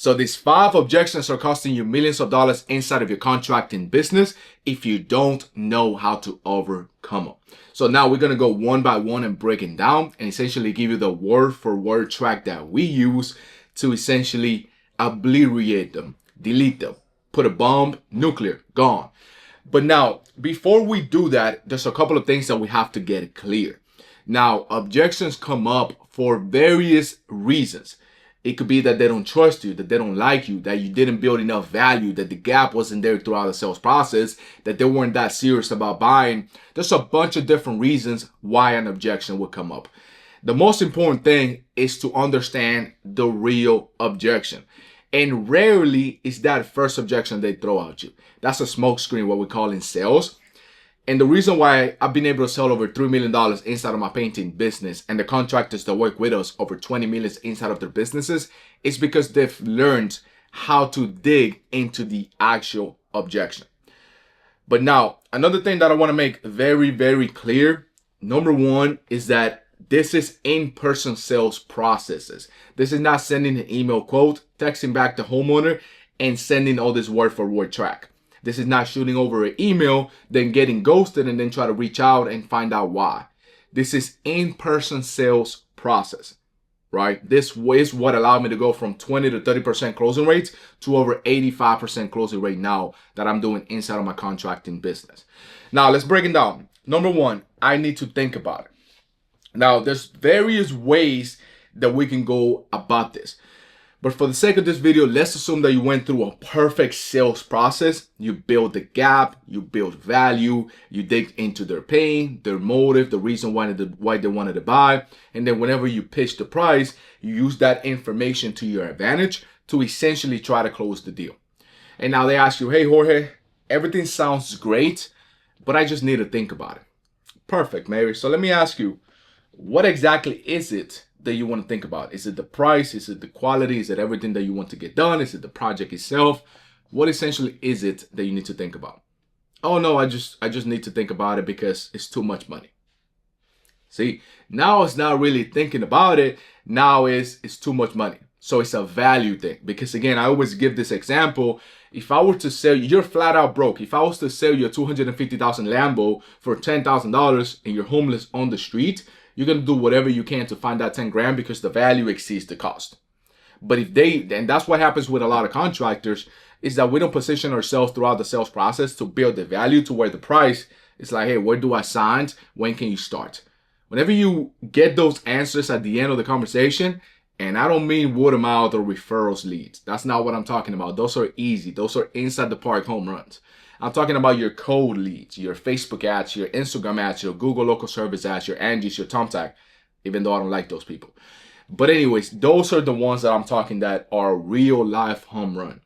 So these 5 objections are costing you millions of dollars inside of your contracting business if you don't know how to overcome them. So now we're going to go one by one and break it down and essentially give you the word for word track that we use to essentially obliterate them, delete them, put a bomb, nuclear, gone. But now, before we do that, there's a couple of things that we have to get clear. Now, objections come up for various reasons. It could be that they don't trust you, that they don't like you, that you didn't build enough value, that the gap wasn't there throughout the sales process, that they weren't that serious about buying. There's a bunch of different reasons why an objection would come up. The most important thing is to understand the real objection. And rarely is that first objection they throw at you. That's a smoke screen, what we call in sales. And the reason why I've been able to sell over $3 million inside of my painting business and the contractors that work with us over 20 million inside of their businesses is because they've learned how to dig into the actual objection. But now, another thing that I want to make very, very clear, number one, is that this is in-person sales processes. This is not sending an email quote, texting back the homeowner, and sending all this word for word track. This is not shooting over an email, then getting ghosted and then try to reach out and find out why. This is in-person sales process, right? This is what allowed me to go from 20 to 30% closing rates to over 85% closing rate now that I'm doing inside of my contracting business. Now, let's break it down. Number one, I need to think about it. Now, there's various ways that we can go about this. But for the sake of this video, let's assume that you went through a perfect sales process. You build the gap, you build value, you dig into their pain, their motive, the reason why they wanted to buy. And then whenever you pitch the price, you use that information to your advantage to essentially try to close the deal. And now they ask you, hey, Jorge, everything sounds great, but I just need to think about it. Perfect, Mary. So let me ask you, what exactly is it that you want to think about? Is it the price? Is it the quality? Is it everything that you want to get done? Is it the project itself? What essentially is it that you need to think about? Oh no, I just need to think about it because it's too much money. See, now it's not really thinking about it. Now it's too much money. So it's a value thing. Because again, I always give this example. If I were to sell you, you're flat out broke. If I was to sell you a $250,000 Lambo for $10,000 and you're homeless on the street, you're going to do whatever you can to find that 10 grand because the value exceeds the cost. But and that's what happens with a lot of contractors, is that we don't position ourselves throughout the sales process to build the value to where the price is like, hey, where do I sign? When can you start? Whenever you get those answers at the end of the conversation, and I don't mean word of mouth or referrals leads. That's not what I'm talking about. Those are easy. Those are inside the park home runs. I'm talking about your cold leads, your Facebook ads, your Instagram ads, your Google local service ads, your Angie's, your Thumbtack, even though I don't like those people. But anyways, those are the ones that I'm talking that are real life home run.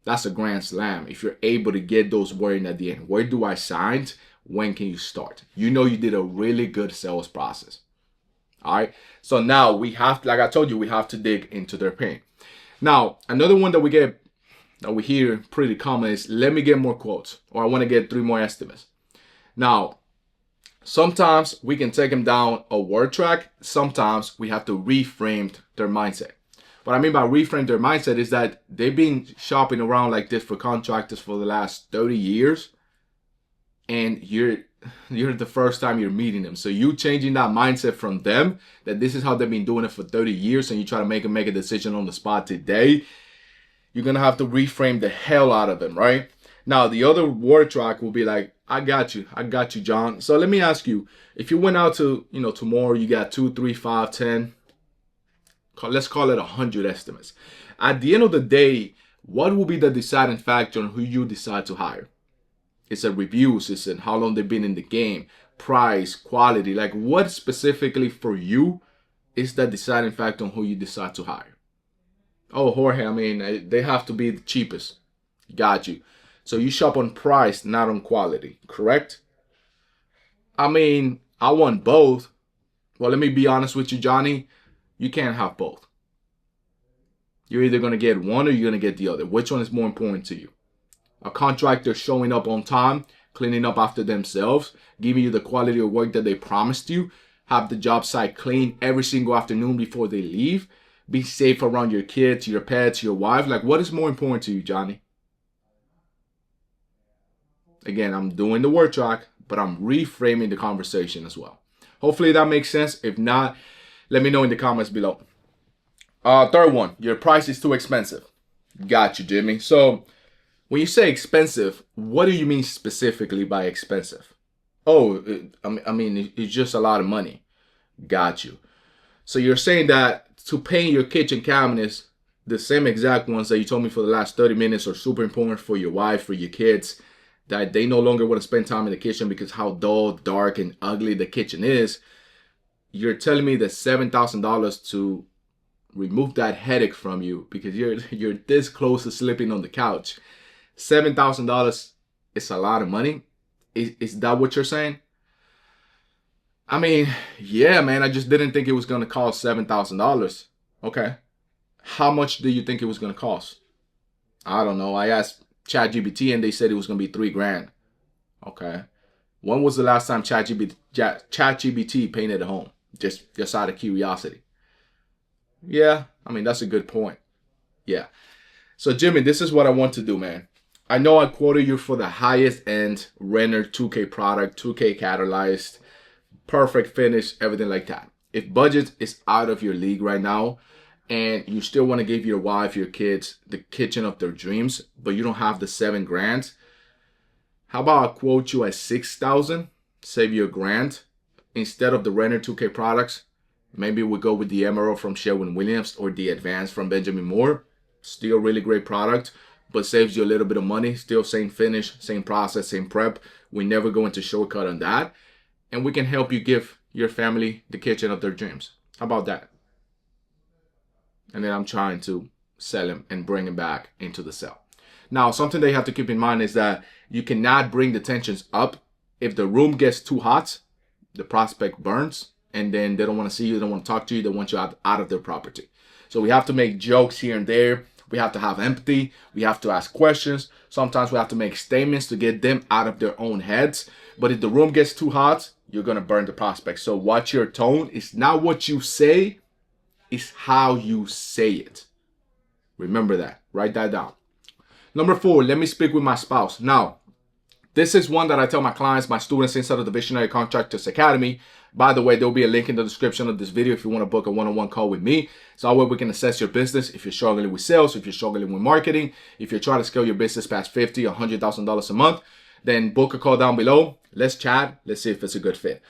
That's a grand slam. If you're able to get those words at the end, where do I sign? When can you start? You know you did a really good sales process. All right. So now we have to, like I told you, we have to dig into their pain. Now, another one that we hear pretty common is, let me get more quotes, or I want to get 3 more estimates. Now, sometimes we can take them down a word track. Sometimes we have to reframe their mindset. What I mean by reframe their mindset is that they've been shopping around like this for contractors for the last 30 years. And you're the first time you're meeting them. So you changing that mindset from them, that this is how they've been doing it for 30 years, and you try to make a decision on the spot today, you're going to have to reframe the hell out of them, right? Now, the other word track will be like, I got you, John. So let me ask you, if you went out to, tomorrow, you got 2, 3, 5, 10, let's call it 100 estimates. At the end of the day, what will be the deciding factor on who you decide to hire? It's a reviews, it's in how long they've been in the game, price, quality. Like what specifically for you is the deciding factor on who you decide to hire? Oh, Jorge, I mean, they have to be the cheapest. Got you. So you shop on price, not on quality, correct? I mean, I want both. Well, let me be honest with you, Johnny. You can't have both. You're either going to get one or you're going to get the other. Which one is more important to you? A contractor showing up on time, cleaning up after themselves, giving you the quality of work that they promised you, have the job site clean every single afternoon before they leave, be safe around your kids, your pets, your wife? Like, what is more important to you, Johnny? Again, I'm doing the word track, but I'm reframing the conversation as well. Hopefully that makes sense. If not, let me know in the comments below. Third one, your price is too expensive. Got you, Jimmy. So when you say expensive, what do you mean specifically by expensive? Oh, I mean, it's just a lot of money. Got you. So you're saying that to paint your kitchen cabinets, the same exact ones that you told me for the last 30 minutes are super important for your wife, for your kids, that they no longer want to spend time in the kitchen because how dull, dark, and ugly the kitchen is. You're telling me that $7,000 to remove that headache from you because you're this close to sleeping on the couch. $7,000 is a lot of money. Is that what you're saying? I mean, yeah, man, I just didn't think it was going to cost $7,000. Okay. How much do you think it was going to cost? I don't know. I asked ChatGPT and they said it was going to be $3,000. Okay. When was the last time ChatGPT painted a home? Just out of curiosity. Yeah, I mean, that's a good point. Yeah. So, Jimmy, this is what I want to do, man. I know I quoted you for the highest end Renner 2K product, 2K catalyzed, perfect finish, everything like that. If budget is out of your league right now and you still want to give your wife, your kids the kitchen of their dreams, but you don't have the $7,000, how about I quote you at $6,000, save you $1,000 instead of the Renner 2K products? Maybe we go with the Emerald from Sherwin-Williams or the Advanced from Benjamin Moore. Still really great product, but saves you a little bit of money. Still same finish, same process, same prep. We never go into shortcut on that. And we can help you give your family the kitchen of their dreams. How about that? And then I'm trying to sell him and bring him back into the sale. Now, something that you have to keep in mind is that you cannot bring the tensions up. If the room gets too hot, the prospect burns. And then they don't want to see you, they don't want to talk to you, they want you out of their property. So we have to make jokes here and there. We have to have empathy. We have to ask questions. Sometimes we have to make statements to get them out of their own heads. But if the room gets too hot, you're going to burn the prospect. So watch your tone. It's not what you say, it's how you say it. Remember that. Write that down. Number 4, let me speak with my spouse. Now, this is one that I tell my clients, my students inside of the Visionary Contractors Academy. By the way, there will be a link in the description of this video if you want to book a one-on-one call with me. So that way we can assess your business. If you're struggling with sales, if you're struggling with marketing, if you're trying to scale your business past $50,000, $100,000 a month, then book a call down below. Let's chat. Let's see if it's a good fit.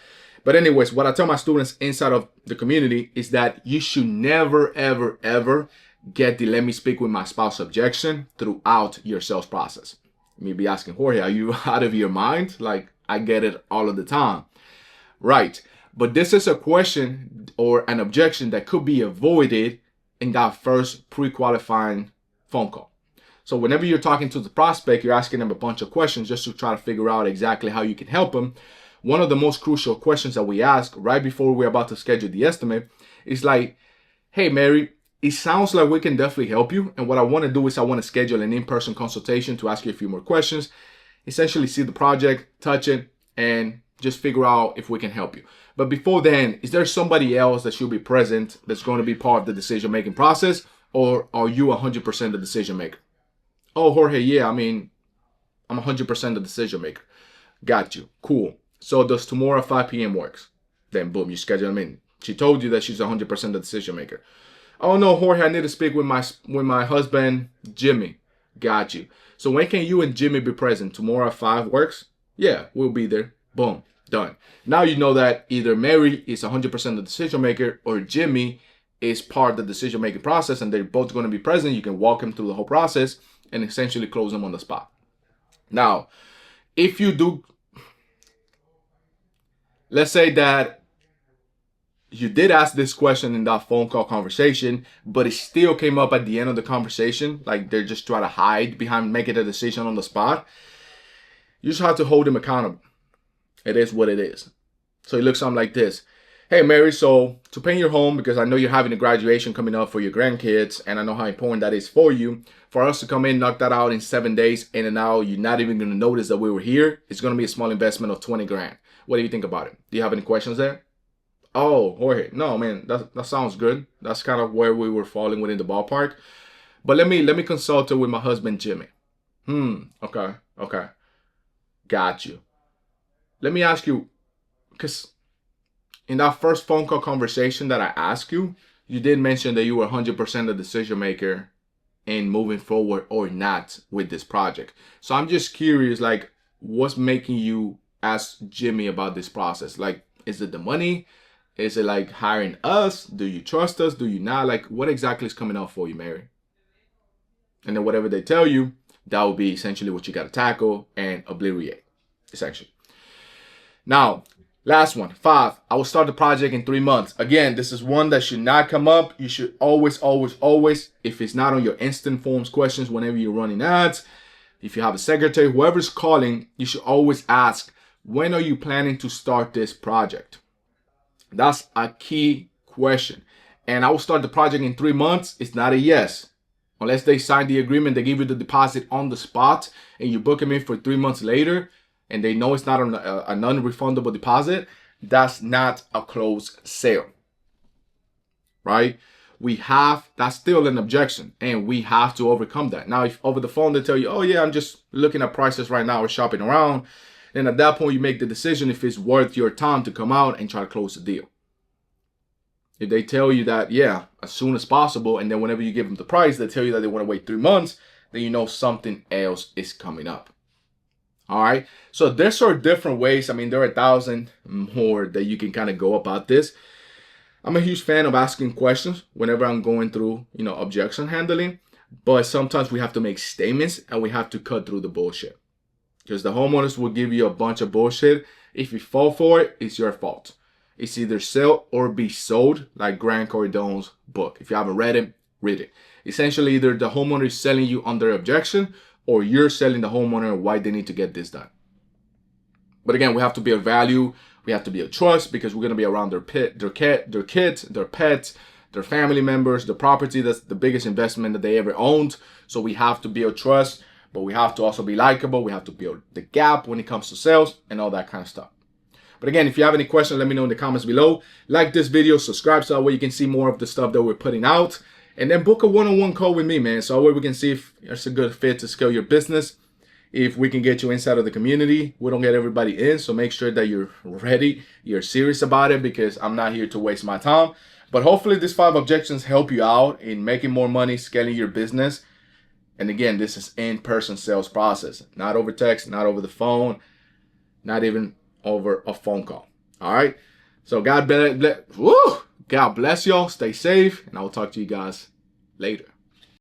But anyways, what I tell my students inside of the community is that you should never, ever, ever get the let me speak with my spouse objection throughout your sales process. You may be asking, Jorge, are you out of your mind? Like, I get it all of the time. Right. But this is a question or an objection that could be avoided in that first pre-qualifying phone call. So whenever you're talking to the prospect, you're asking them a bunch of questions just to try to figure out exactly how you can help them. One of the most crucial questions that we ask right before we're about to schedule the estimate is like, hey, Mary, it sounds like we can definitely help you. And what I want to do is I want to schedule an in-person consultation to ask you a few more questions, essentially see the project, touch it, and just figure out if we can help you. But before then, is there somebody else that should be present that's going to be part of the decision-making process? Or are you 100% the decision maker? Oh, Jorge, yeah, I mean, I'm 100% the decision maker. Got you. Cool. So does tomorrow at 5 p.m. works? Then boom, you schedule them in. She told you that she's 100% the decision maker. Oh no, Jorge, I need to speak with my husband, Jimmy. Got you. So when can you and Jimmy be present? Tomorrow at 5 works? Yeah, we'll be there. Boom. Done. Now you know that either Mary is 100% the decision maker or Jimmy is part of the decision making process and they're both going to be present. You can walk him through the whole process and essentially close them on the spot. Now, if you do, let's say that you did ask this question in that phone call conversation, but it still came up at the end of the conversation, like they're just trying to hide behind making a decision on the spot, you just have to hold them accountable. It is what it is. So it looks something like this. Hey, Mary, so to paint your home, because I know you're having a graduation coming up for your grandkids, and I know how important that is for you, for us to come in, knock that out in 7 days, in and out, you're not even going to notice that we were here. It's going to be a small investment of $20,000. What do you think about it? Do you have any questions there? Oh, Jorge. No, man, that sounds good. That's kind of where we were falling within the ballpark. But let me consult it with my husband Jimmy. Okay, okay. Got you. Let me ask you, because in that first phone call conversation that I asked you, you did mention that you were 100% the decision maker in moving forward or not with this project. So I'm just curious, like, what's making you ask Jimmy about this process? Like, is it the money? Is it like hiring us? Do you trust us? Do you not? Like, what exactly is coming up for you, Mary? And then whatever they tell you, that will be essentially what you got to tackle and obliterate, essentially. Now, last one, 5. I will start the project in 3 months. Again, this is one that should not come up. You should always, if it's not on your instant forms questions whenever you're running ads, if you have a secretary, whoever's calling, you should always ask, when are you planning to start this project? That's a key question. And I will start the project in 3 months. It's not a yes. Unless they sign the agreement, they give you the deposit on the spot and you book them in for 3 months later and they know it's not a non-refundable deposit, that's not a closed sale, right? That's still an objection and we have to overcome that. Now, if over the phone they tell you, oh yeah, I'm just looking at prices right now or shopping around, then at that point you make the decision if it's worth your time to come out and try to close the deal. If they tell you that, yeah, as soon as possible, and then whenever you give them the price, they tell you that they want to wait 3 months, then you know something else is coming up. All right. So there's are different ways. I mean, there are 1,000 more that you can kind of go about this. I'm a huge fan of asking questions whenever I'm going through, objection handling. But sometimes we have to make statements and we have to cut through the bullshit. Because the homeowners will give you a bunch of bullshit. If you fall for it, it's your fault. It's either sell or be sold, like Grant Cardone's book. If you haven't read it, read it. Essentially, either the homeowner is selling you under objection or you're selling the homeowner why they need to get this done. But again, we have to be of value. We have to be of trust because we're going to be around their kids, their pets, their family members, the property. That's the biggest investment that they ever owned. So we have to be of trust, but we have to also be likable. We have to build the gap when it comes to sales and all that kind of stuff. But again, if you have any questions, let me know in the comments below. Like this video, subscribe so that way you can see more of the stuff that we're putting out. And then book a one-on-one call with me, man. So that way we can see if it's a good fit to scale your business. If we can get you inside of the community. We don't get everybody in, so make sure that you're ready. You're serious about it because I'm not here to waste my time. But hopefully these 5 objections help you out in making more money, scaling your business. And again, this is in-person sales process. Not over text, not over the phone, not even over a phone call. All right. So God bless y'all. Stay safe. And I will talk to you guys later.